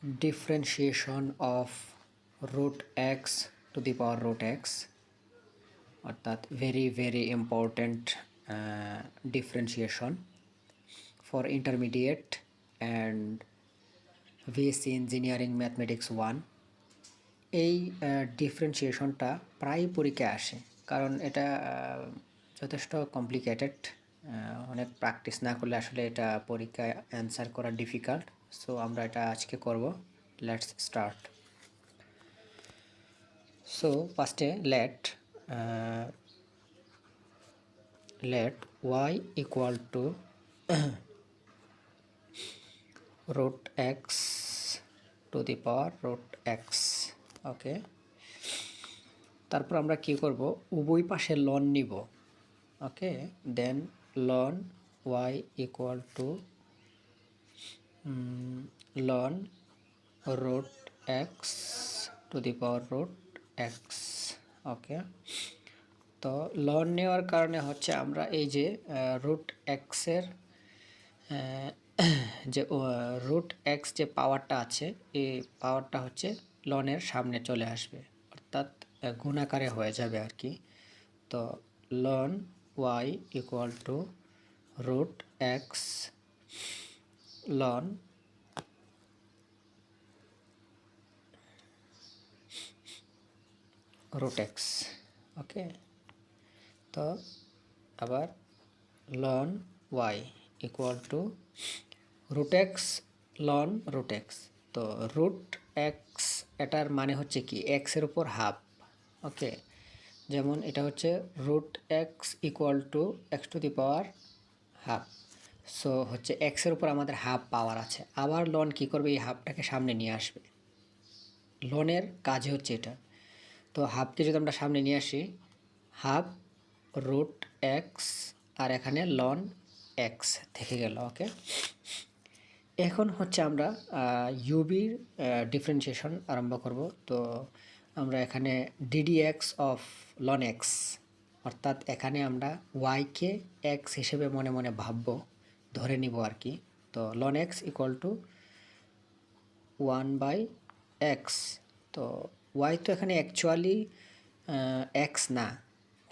differentiation of root x to the power root x অর্থাৎ very important differentiation for intermediate and VSc Engineering Mathematics 1 এই ডিফারেন্সিয়েশনটা প্রায় পরীক্ষায় আসে কারণ এটা যথেষ্ট কমপ্লিকেটেড অনেক প্র্যাকটিস না করলে আসলে এটা পরীক্ষায় অ্যান্সার করা ডিফিকাল্ট সো আমরা এটা আজকে করব লেটস স্টার্ট সো ফার্স্টে let y equal to root x to the power root x ওকে তারপর আমরা কি করব উভয় পাশে লন নিব ওকে দেন ln y equal to ln root x to the power root x ওকে তো লন নেওয়ার কারণে হচ্ছে আমরা এই যে রুট এক্স এর যে রুট এক্স যে পাওয়ারটা আছে এই পাওয়ারটা হচ্ছে লনের সামনে চলে আসবে অর্থাৎ গুণাকারে হয়ে যাবে আর কি তো ln Y equal to root X ln root X okay তো আবার ln Y equal to root X ln root X তো রুট এক্স এটার মানে হচ্ছে কি এক্সের উপর হাফ ওকে যেমন এটা হচ্ছে root X equal to X to the power half so হচ্ছে এক্সের উপর আমাদের হাফ পাওয়ার আছে আবার লন কি করবে এই হাফটাকে সামনে নিয়ে আসবে লনের কাজ হচ্ছে এটা তো হাফকে যদি আমরা সামনে নিয়ে আসি হাফ রুট এক্স আর এখানে লন এক্স থেকে গেল ওকে এখন হচ্ছে আমরা ইউবির ডিফারেন্সিয়েশন আরম্ভ করব তো আমরা এখানে DD X of ln x অর্থাৎ এখানে আমরা ওয়াইকে এক্স হিসেবে মনে মনে ভাবব ধরে নিব আর কি তো loan x equal two 1/x তো ওয়াই তো এখানে অ্যাকচুয়ালি এক্স না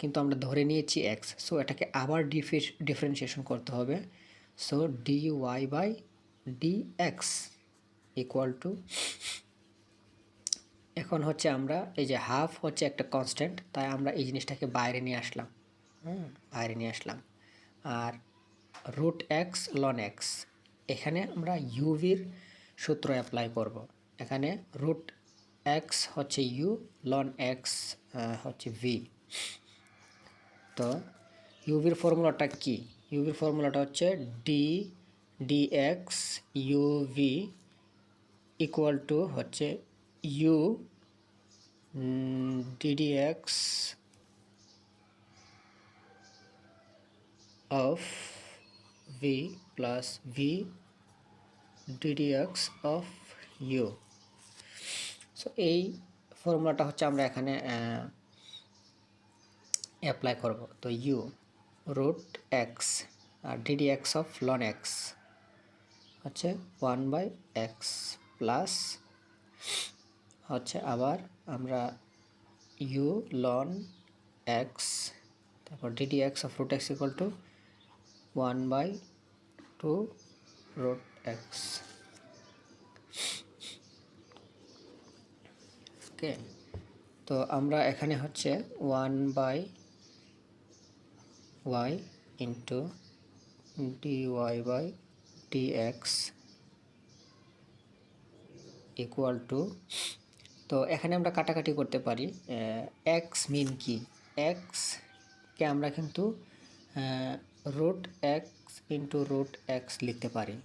কিন্তু আমরা ধরে নিয়েছি এক্স সো এটাকে আবার ডিফারেন্সিয়েশন করতে হবে so D Y by D X equal to এখন হচ্ছে আমরা এই যে হাফ হচ্ছে একটা কনস্ট্যান্ট তাই আমরা এই জিনিসটাকে বাইরে নিয়ে আসলাম আর রুট এক্স লন এক্স এখানে আমরা ইউভির সূত্র অ্যাপ্লাই করব এখানে রুট এক্স হচ্ছে ইউ লন এক্স হচ্ছে ভি তো ইউভির ফর্মুলাটা কি ইউভির ফর্মুলাটা হচ্ছে D D X UV equal to হচ্ছে U D D X of V plus V D D X of U so এই ফর্মুলাটা হচ্ছে আমরা এখানে অ্যাপ্লাই করব তো ইউ রুট এক্স আর D D X of ln X হচ্ছে 1/x প্লাস হচ্ছে আবার আমরা ইউ লন এক্স তারপর D D X of root X equal to 1/2 root X okay তো আমরা এখানে হচ্ছে 1/y into dy by dx equal to তো এখানে আমরা কাটাকাটি করতে পারি x মিন কি x কে আমরা কিন্তু root X into root X লিখতে পারি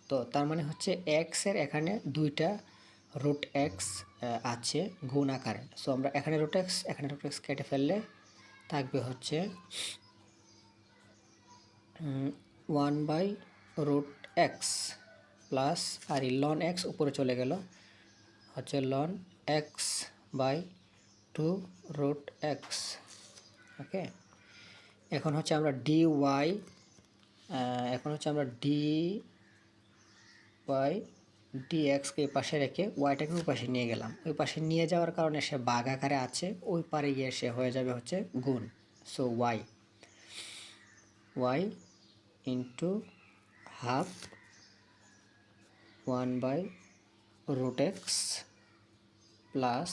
তো তার মানে হচ্ছে এক্স এর এখানে দুইটা রুট এক্স আছে গুণ আকারে সো আমরা এখানে রুট এক্স কেটে ফেললে থাকবে হচ্ছে 1/রুট এক্স প্লাস আর এই লন এক্স উপরে চলে গেল হচ্ছে ln X by 2 root X okay এখন হচ্ছে আমরা ডি ওয়াই ডিএক্সকে এই পাশে রেখে ওয়াইটাকে ওই পাশে নিয়ে গেলাম, ওই পাশে নিয়ে যাওয়ার কারণে সে ভাগ আকারে আছে, ওই পারে গিয়ে সে হয়ে যাবে হচ্ছে গুণ। So Y into half 1/√x plus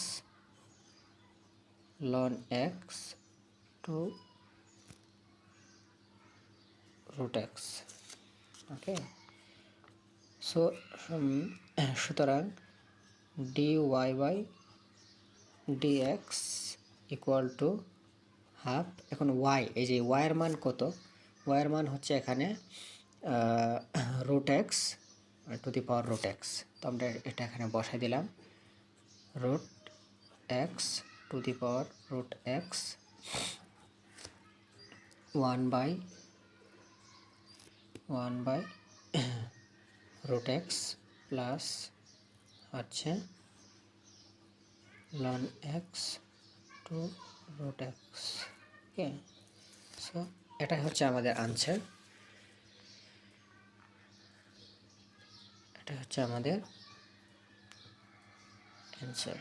ln x to √x। Okay, so সুতরাং dy/dx ইকুয়াল টু হাফ। এখন y, এই যে y এর মান কত, y এর মান হচ্ছে এখানে √x two the power √x। তো আমরা এটা এখানে বসাই দিলাম, √x two the power √x 1/√x plus হচ্ছে ln x two √x। Okay, so এটা হচ্ছে আমাদের আনসার, এটা হচ্ছে আমাদের অ্যান্সার।